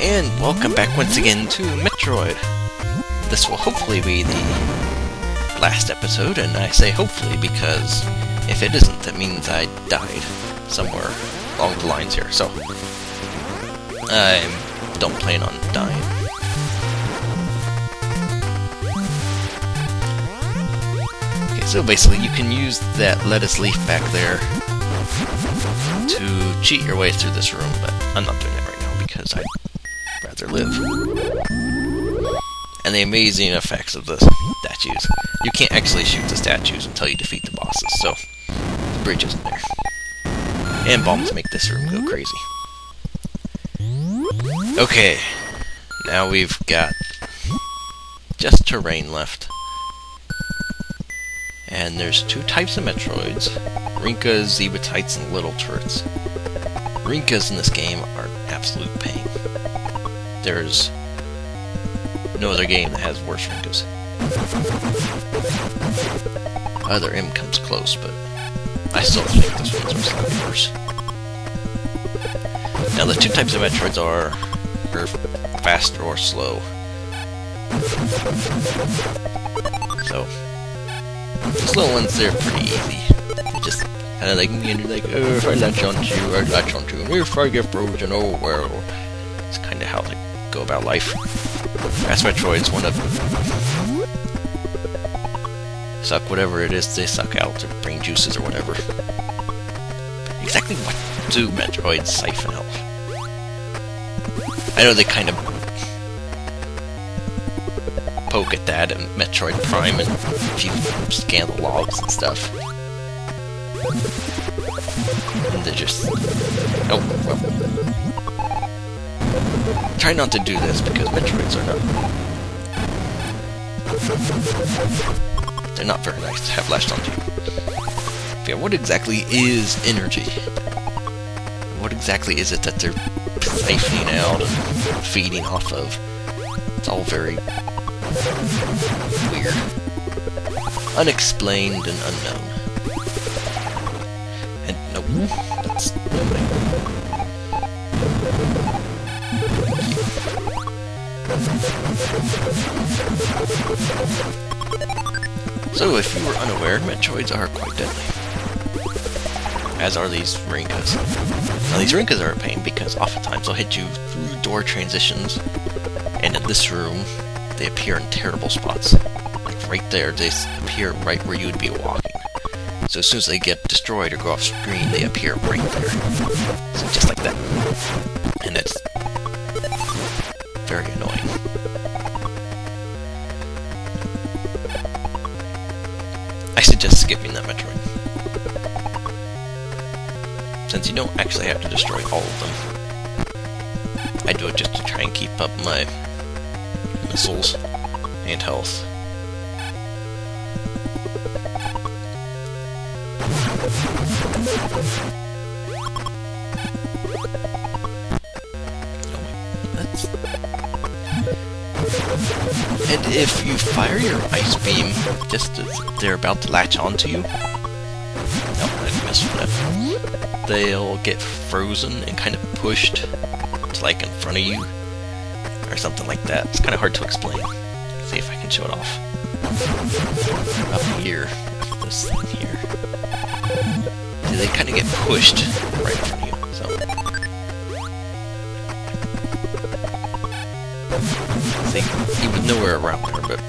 And welcome back once again to Metroid. This will hopefully be the last episode, and I say hopefully because if it isn't, that means I died somewhere along the lines here, so I don't plan on dying. Okay, so basically you can use that lettuce leaf back there to cheat your way through this room, but I'm not doing that right now because I'd rather live. And the amazing effects of the statues. You can't actually shoot the statues until you defeat the bosses, so the bridge isn't there. And bombs make this room go crazy. Okay, now we've got just terrain left. And there's two types of Metroids. Rinkas, Zebatites, and Little Turrets. Rinkas in this game are an absolute pain. There's no other game that has worse Rinkas. Other M comes close, but I still think this one's are slightly worse. Now the two types of Metroids are fast or slow. So the slow ones, they're pretty easy. They just kind of like me, and you're like, oh, if I latch onto you, I latch onto you, and if I get frozen, oh well. It's kind of how they go about life. Fast Metroids want to suck whatever it is they suck out, or bring juices or whatever. Exactly what do Metroids siphon out? I know they kind of poke at that in Metroid Prime, and if you scan the logs and stuff. And they just... oh, well. Try not to do this, because Metroids are not... they're not very nice to have latched onto. Yeah, what exactly is energy? What exactly is it that they're siphoning out and feeding off of? It's all very weird. Unexplained and unknown. And nope, that's nobody. So, if you were unaware, Metroids are quite deadly. As are these Rinkas. Now, these Rinkas are a pain because oftentimes they'll hit you through door transitions, and in this room, they appear in terrible spots. Like right there, they appear right where you would be walking. So as soon as they get destroyed or go off screen, they appear right there. So just like that. And it's very annoying. I suggest skipping that Metroid. Since you don't actually have to destroy all of them. I do it just to try and keep up my missiles and health. And if you fire your ice beam just as they're about to latch onto you, no, I missed that. They'll get frozen and kind of pushed to like in front of you, or something like that. It's kind of hard to explain. Let's see if I can show it off. Up here, this thing here. See, they kind of get pushed right in front of you. So, see, he was nowhere around there, but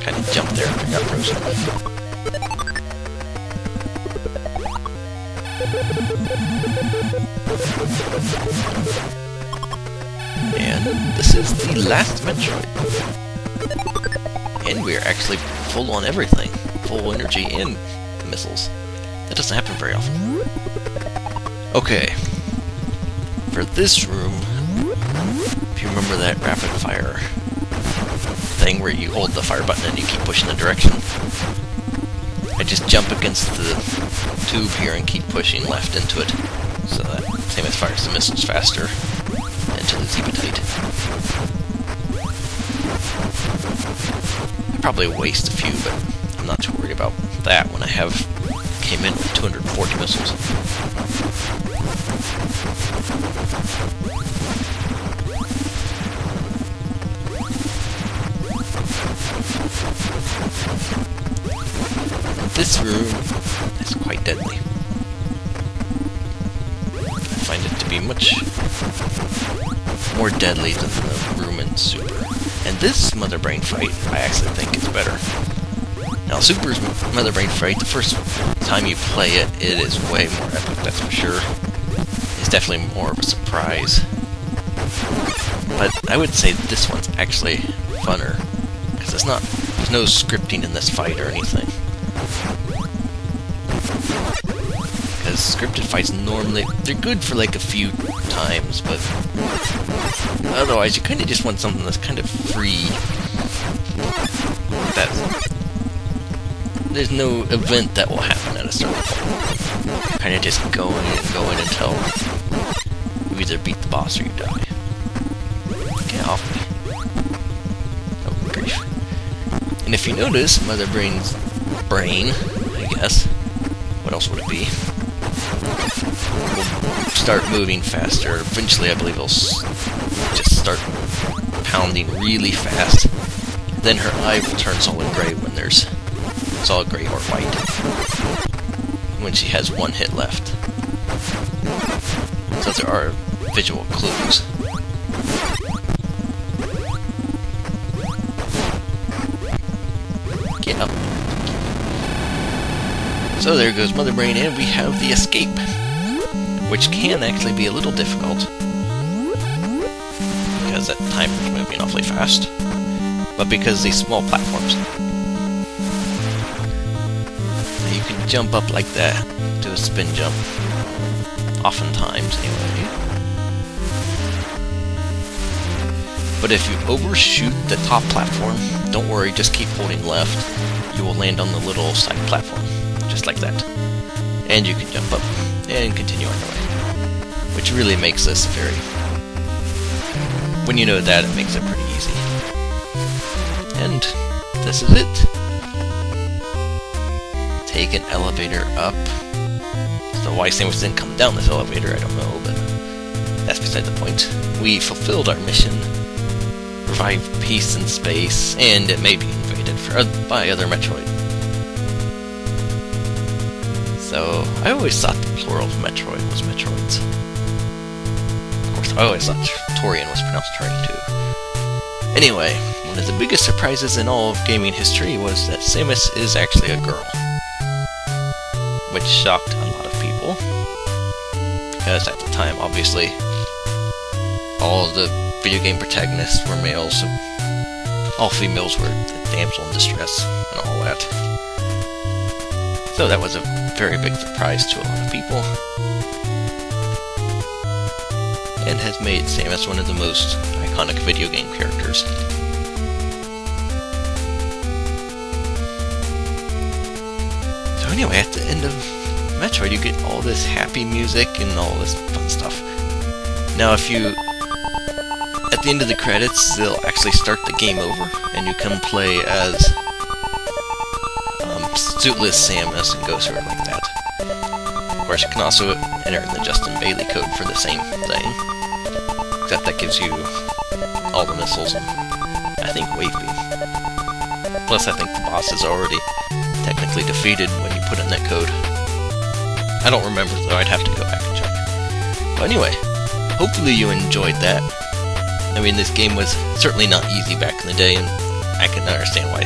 kind of jumped there and got frozen. And this is the last Metroid. And we're actually full on everything. Full energy and missiles. That doesn't happen very often. Okay. For this room, if you remember that rapid fire thing where you hold the fire button and you keep pushing the direction, I just jump against the tube here and keep pushing left into it, so that Samus fires the missiles faster into the Zebatite. I probably waste a few, but I'm not too worried about that when I came in with 240 missiles. this room is quite deadly. I find it to be much more deadly than the room in Super. And this Mother Brain fight, I actually think is better. Now, Super's Mother Brain fight, the first time you play it, it is way more epic, that's for sure. It's definitely more of a surprise. But I would say this one's actually funner, because there's no scripting in this fight or anything. Because scripted fights normally, they're good for like a few times, but otherwise you kind of just want something that's kind of free. There's no event that will happen at a certain point. Kind of just going and going until you either beat the boss or you die. Get off me. Oh, grief. And if you notice, Mother Brain's brain, I guess, what else would it be? Will start moving faster. Eventually, I believe it'll just start pounding really fast. Then her eye will turn solid gray when there's solid gray or white, when she has one hit left. So there are visual clues. Get up. So there goes Mother Brain, and we have the escape, which can actually be a little difficult, because that time is moving awfully fast, but because these small platforms, you can jump up like that, do a spin jump, oftentimes anyway. But if you overshoot the top platform, don't worry, just keep holding left. You will land on the little side platform, just like that. And you can jump up and continue on your way. Which really makes this very... When you know that, it makes it pretty easy. And this is it. Take an elevator up. So why Samus didn't come down this elevator, I don't know, but that's beside the point. We fulfilled our mission, revive peace in space, and it may be invaded by other Metroid. So, I always thought the plural of Metroid was Metroids. Of course, I always thought Tourian was pronounced Tourian too. Anyway, one of the biggest surprises in all of gaming history was that Samus is actually a girl. Which shocked a lot of people. Because at the time, obviously, all of the video game protagonists were males, so all females were the damsel in distress and all that. So that was a very big surprise to a lot of people, and has made Samus one of the most iconic video game characters. So anyway, at the end of Metroid, you get all this happy music and all this fun stuff. Now, if you... At the end of the credits, they'll actually start the game over, and you can play as suitless Samus and go through it like that. Of course, you can also enter in the Justin Bailey code for the same thing, except that gives you all the missiles and, I think, Wave Beam. Plus, I think the boss is already technically defeated when you put in that code. I don't remember, though. I'd have to go back and check. But anyway, hopefully you enjoyed that. I mean, this game was certainly not easy back in the day, and I can understand why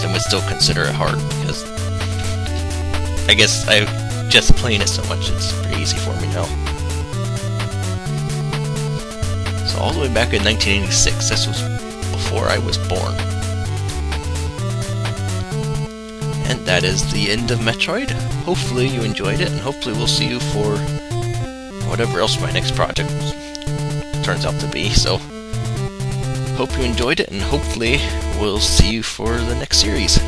some would still consider it hard, because I guess I'm just playing it so much, it's pretty easy for me now. So all the way back in 1986, this was before I was born. And that is the end of Metroid. Hopefully you enjoyed it, and hopefully we'll see you for whatever else my next project turns out to be. So, hope you enjoyed it, and hopefully we'll see you for the next series.